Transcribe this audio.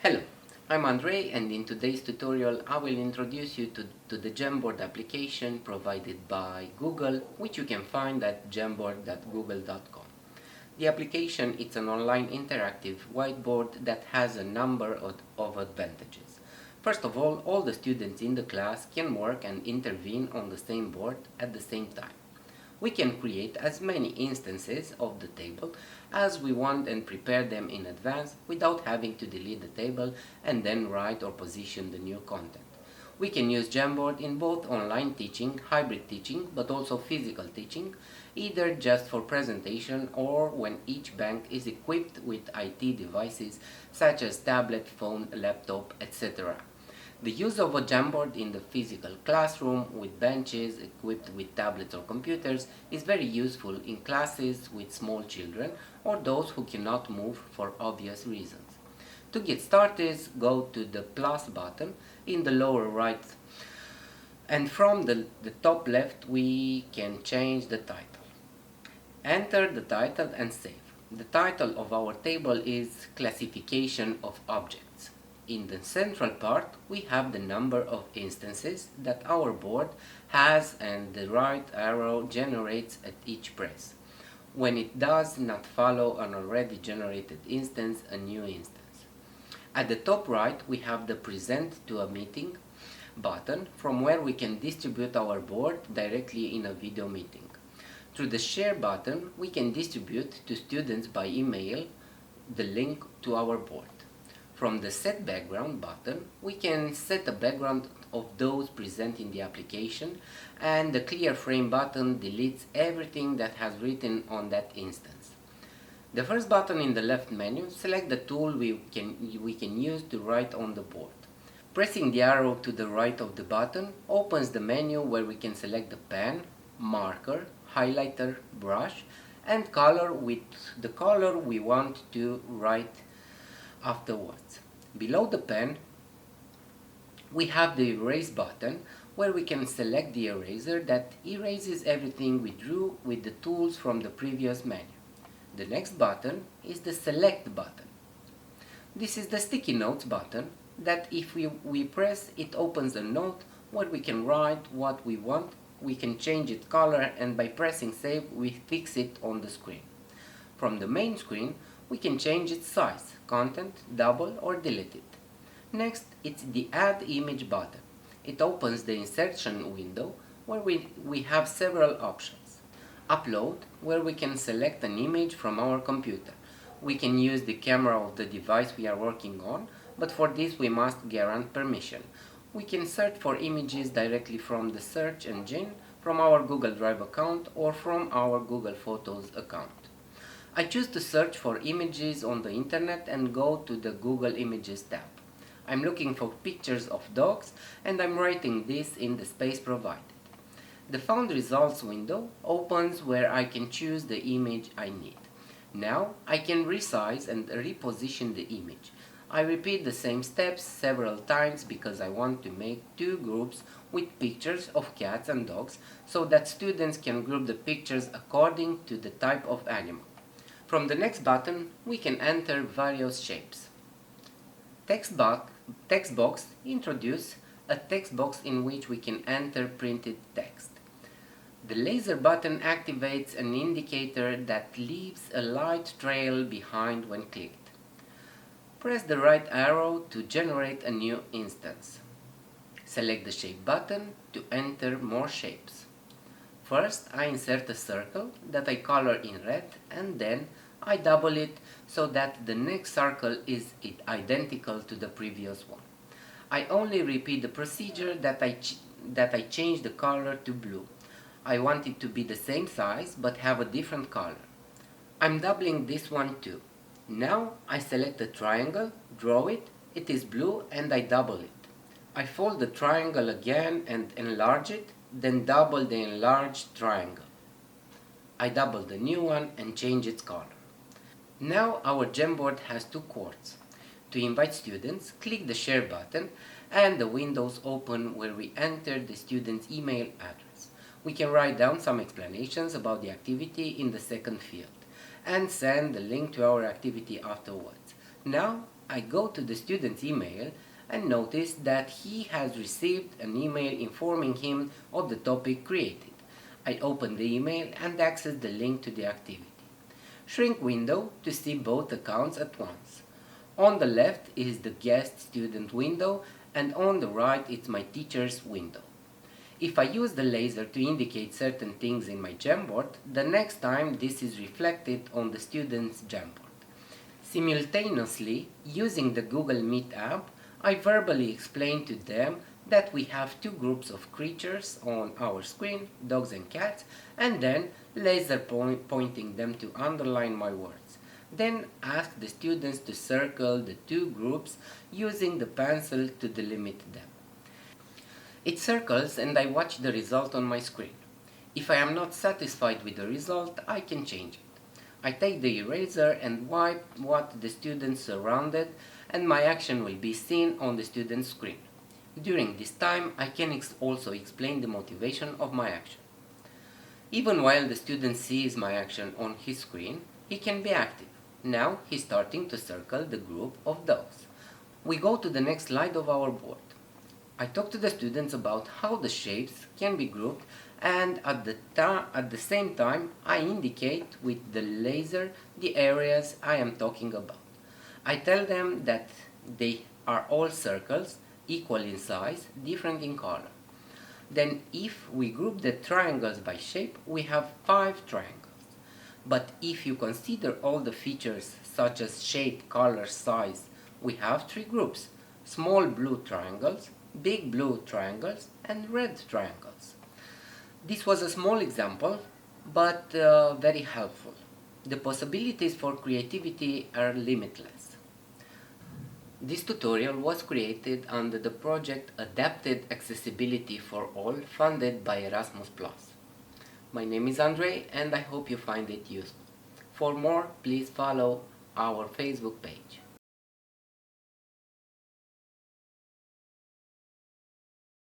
Hello, I'm Andre, and in today's tutorial I will introduce you to the Jamboard application provided by Google, which you can find at jamboard.google.com. The application is an online interactive whiteboard that has a number of advantages. First of all the students in the class can work and intervene on the same board at the same time. We can create as many instances of the table as we want and prepare them in advance without having to delete the table and then write or position the new content. We can use Jamboard in both online teaching, hybrid teaching, but also physical teaching, either just for presentation or when each bank is equipped with IT devices such as tablet, phone, laptop, etc. The use of a Jamboard in the physical classroom with benches equipped with tablets or computers is very useful in classes with small children or those who cannot move for obvious reasons. To get started, go to the plus button in the lower right, and from the top left we can change the title. Enter the title and save. The title of our table is Classification of Objects. In the central part, we have the number of instances that our board has and the right arrow generates at each press. When it does not follow an already generated instance, a new instance. At the top right, we have the Present to a Meeting button from where we can distribute our board directly in a video meeting. Through the Share button, we can distribute to students by email the link to our board. From the Set Background button, we can set a background of those present in the application, and the Clear Frame button deletes everything that has written on that instance. The first button in the left menu selects the tool we can use to write on the board. Pressing the arrow to the right of the button opens the menu where we can select the pen, marker, highlighter, brush, and color with the color we want to write afterwards. Below the pen, we have the Erase button where we can select the eraser that erases everything we drew with the tools from the previous menu. The next button is the Select button. This is the Sticky Notes button that if we press, it opens a note where we can write what we want, we can change its color, and by pressing Save we fix it on the screen. From the main screen, we can change its size, content, double or delete it. Next, it's the Add Image button. It opens the insertion window where we have several options. Upload, where we can select an image from our computer. We can use the camera of the device we are working on, but for this we must grant permission. We can search for images directly from the search engine, from our Google Drive account or from our Google Photos account. I choose to search for images on the internet and go to the Google Images tab. I'm looking for pictures of dogs and I'm writing this in the space provided. The Found Results window opens where I can choose the image I need. Now I can resize and reposition the image. I repeat the same steps several times because I want to make two groups with pictures of cats and dogs so that students can group the pictures according to the type of animal. From the next button, we can enter various shapes. Text box introduces a text box in which we can enter printed text. The laser button activates an indicator that leaves a light trail behind when clicked. Press the right arrow to generate a new instance. Select the Shape button to enter more shapes. First, I insert a circle that I color in red, and then I double it so that the next circle is identical to the previous one. I only repeat the procedure that I change the color to blue. I want it to be the same size but have a different color. I'm doubling this one too. Now I select a triangle, draw it, it is blue, and I double it. I fold the triangle again and enlarge it, then double the enlarged triangle. I double the new one and change its color. Now our Jamboard has two chords. To invite students, click the Share button and the windows open where we enter the student's email address. We can write down some explanations about the activity in the second field and send the link to our activity afterwards. Now I go to the student's email and notice that he has received an email informing him of the topic created. I open the email and access the link to the activity. Shrink window to see both accounts at once. On the left is the guest student window and on the right it's my teacher's window. If I use the laser to indicate certain things in my Jamboard, the next time this is reflected on the student's Jamboard. Simultaneously, using the Google Meet app, I verbally explain to them that we have two groups of creatures on our screen, dogs and cats, and then laser pointing them to underline my words. Then ask the students to circle the two groups using the pencil to delimit them. It circles and I watch the result on my screen. If I am not satisfied with the result, I can change it. I take the eraser and wipe what the students surrounded and my action will be seen on the student's screen. During this time, I can also explain the motivation of my action. Even while the student sees my action on his screen, he can be active. Now he's starting to circle the group of dogs. We go to the next slide of our board. I talk to the students about how the shapes can be grouped and at the same time I indicate with the laser the areas I am talking about. I tell them that they are all circles, equal in size, different in color. Then if we group the triangles by shape, we have 5 triangles. But if you consider all the features such as shape, color, size, we have 3 groups: small blue triangles, big blue triangles, and red triangles. This was a small example, but very helpful. The possibilities for creativity are limitless. This tutorial was created under the project Adapted Accessibility for All, funded by Erasmus+. My name is Andrei and I hope you find it useful. For more, please follow our Facebook page.